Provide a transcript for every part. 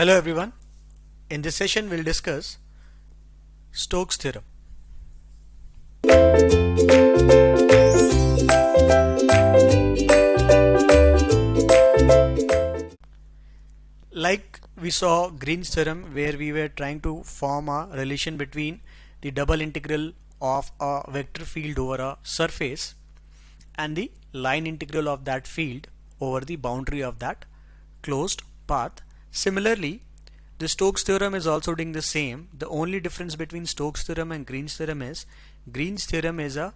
Hello everyone. In this session we'll discuss Stokes theorem. Like we saw Green's theorem where we were trying to form a relation between the double integral of a vector field over a surface and the line integral of that field over the boundary of that closed path. Similarly, the Stokes theorem is also doing the same. The only difference between Stokes theorem and Green's theorem is Green's theorem is a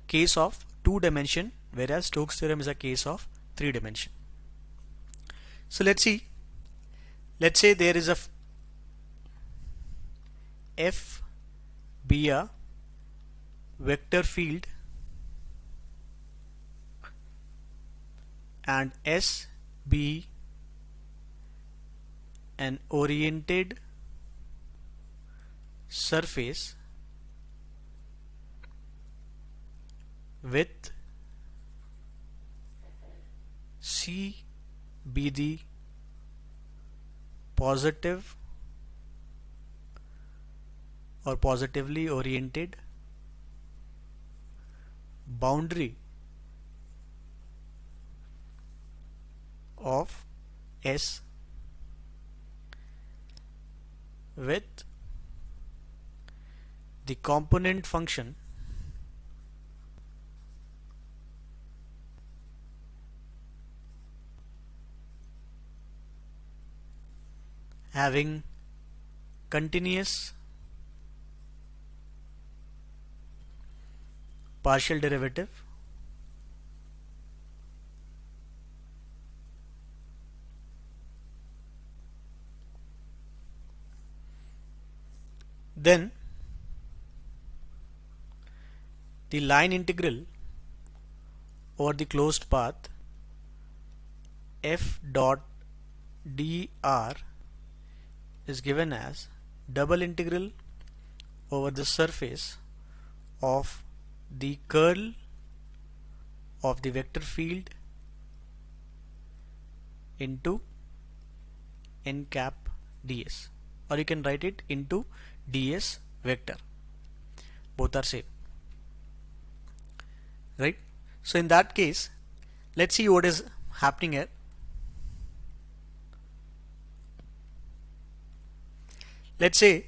case of 2 dimension, whereas Stokes theorem is a case of 3 dimension. So let's see. Let's say there is a F be a vector field and S be an oriented surface with C be the positive or positively oriented boundary of S with the component function having continuous partial derivative then the line integral over the closed path f dot dr is given as double integral over the surface of the curl of the vector field into n cap ds, or you can write it into ds vector. Both are same, right? So in that case, let's see what is happening here. Let's say,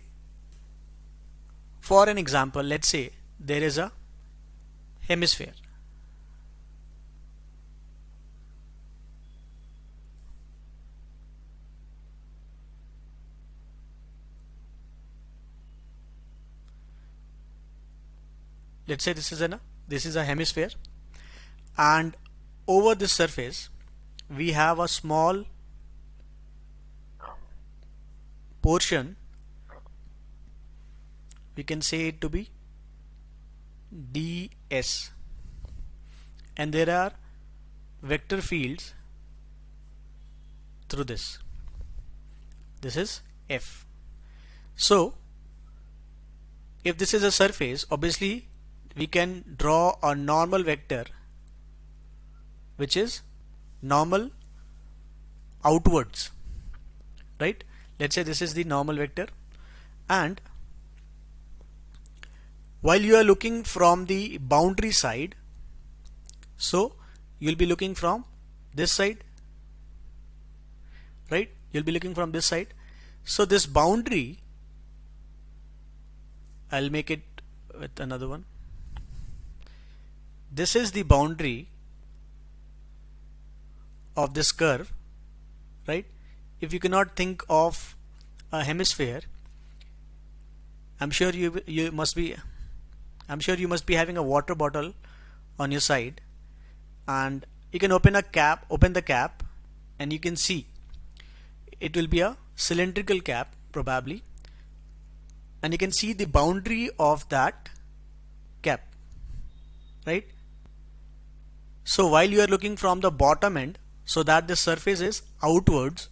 for an example, let's say there is a hemisphere. Let's say this is a hemisphere, and over this surface we have a small portion. We can say it to be ds, and there are vector fields through this. This is f. So if this is a surface, obviously we can draw a normal vector which is normal outwards, right? Let's say this is the normal vector, and while you are looking from the boundary side, so you'll be looking from this side, right? You'll be looking from this side. So this boundary, I'll make it with another one. This is the boundary of this curve, right? If you cannot think of a hemisphere, I'm sure you must be having a water bottle on your side, and you can open the cap, and you can see it will be a cylindrical cap probably, and you can see the boundary of that cap, right? So while you are looking from the bottom end, so that the surface is outwards,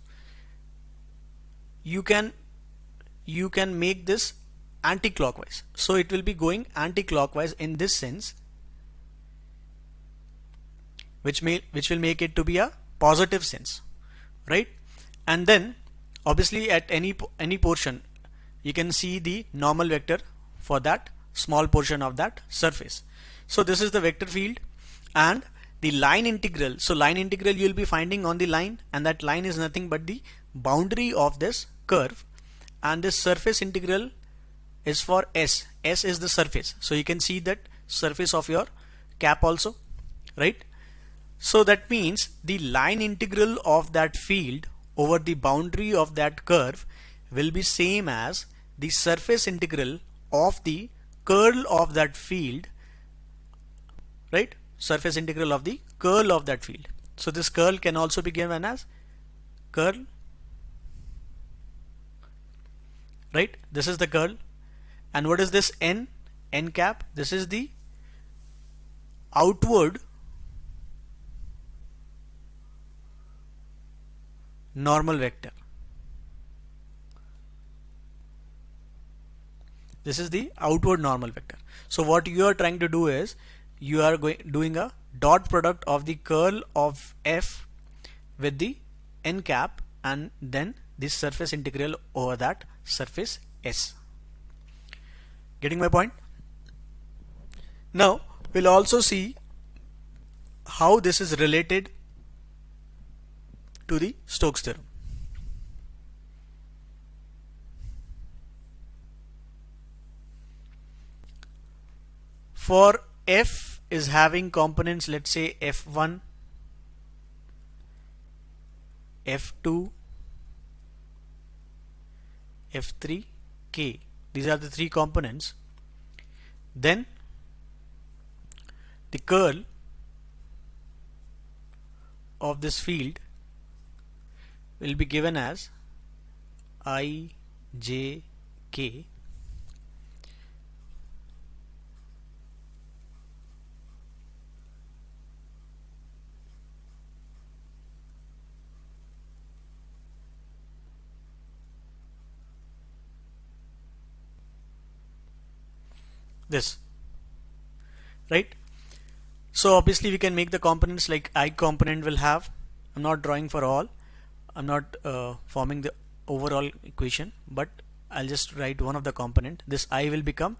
you can make this anti-clockwise. So it will be going anti-clockwise in this sense, which will make it to be a positive sense, right? And then Obviously at any portion you can see the normal vector for that small portion of that surface. So this is the vector field, and the line integral. So line integral you will be finding on the line, and that line is nothing but the boundary of this curve, and this surface integral is for S. S is the surface, so you can see that surface of your cap also, right? So that means the line integral of that field over the boundary of that curve will be same as the surface integral of the curl of that field, right? Surface integral of the curl of that field. So this curl can also be given as curl, right? This is the curl. And what is this n? N cap. This is the outward normal vector. This is the outward normal vector. So what you are trying to do is you are doing a dot product of the curl of f with the n cap, and then this surface integral over that surface S. Getting my point? Now we'll also see how this is related to the Stokes theorem. For f is having components, let's say f1, f2, f3, k. These are the three components. Then the curl of this field will be given as I, j, k. This, right? So obviously we can make the components like I component will have, I'm not drawing for all, I'm not forming the overall equation, but I'll just write one of the component. This I will become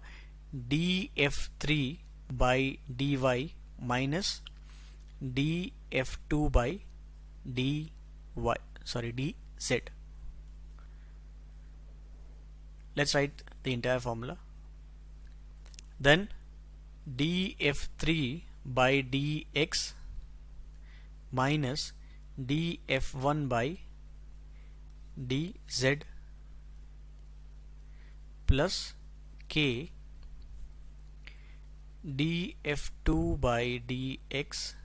df3 by dy minus df2 by dy, sorry, dz. Let's write the entire formula. Then df3 by dx minus df1 by dz plus k df2 by dx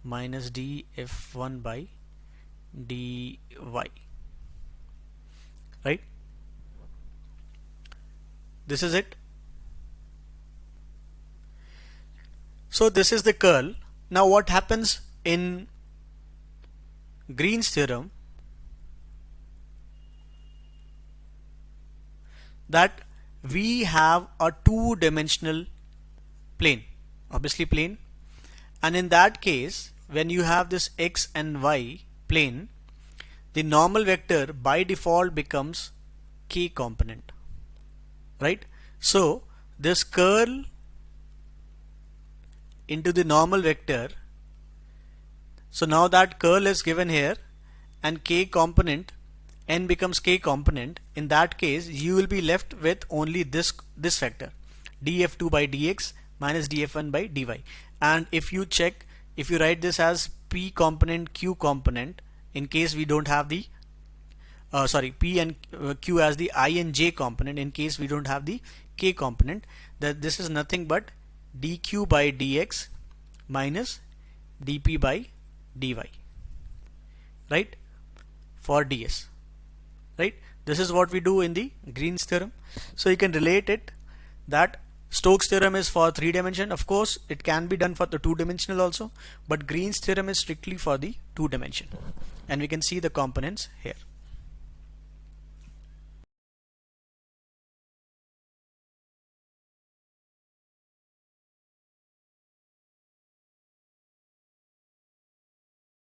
minus df1 by dy, right? This is it. So this is the curl. Now what happens in Green's theorem, that we have a two-dimensional plane, obviously plane, and in that case when you have this x and y plane, the normal vector by default becomes k component, right? So this curl into the normal vector, so now that curl is given here and k component, n becomes k component. In that case you will be left with only this vector df2 by dx minus df1 by dy. And if you check, if you write this as p component q component, in case we don't have the p and q as the I and j component, in case we don't have the k component, that this is nothing but dq by dx minus dp by dy, right, for ds, right? This is what we do in the Green's theorem. So you can relate it that Stokes theorem is for 3 dimension. Of course it can be done for the 2 dimensional also, but Green's theorem is strictly for the 2 dimension, and we can see the components here.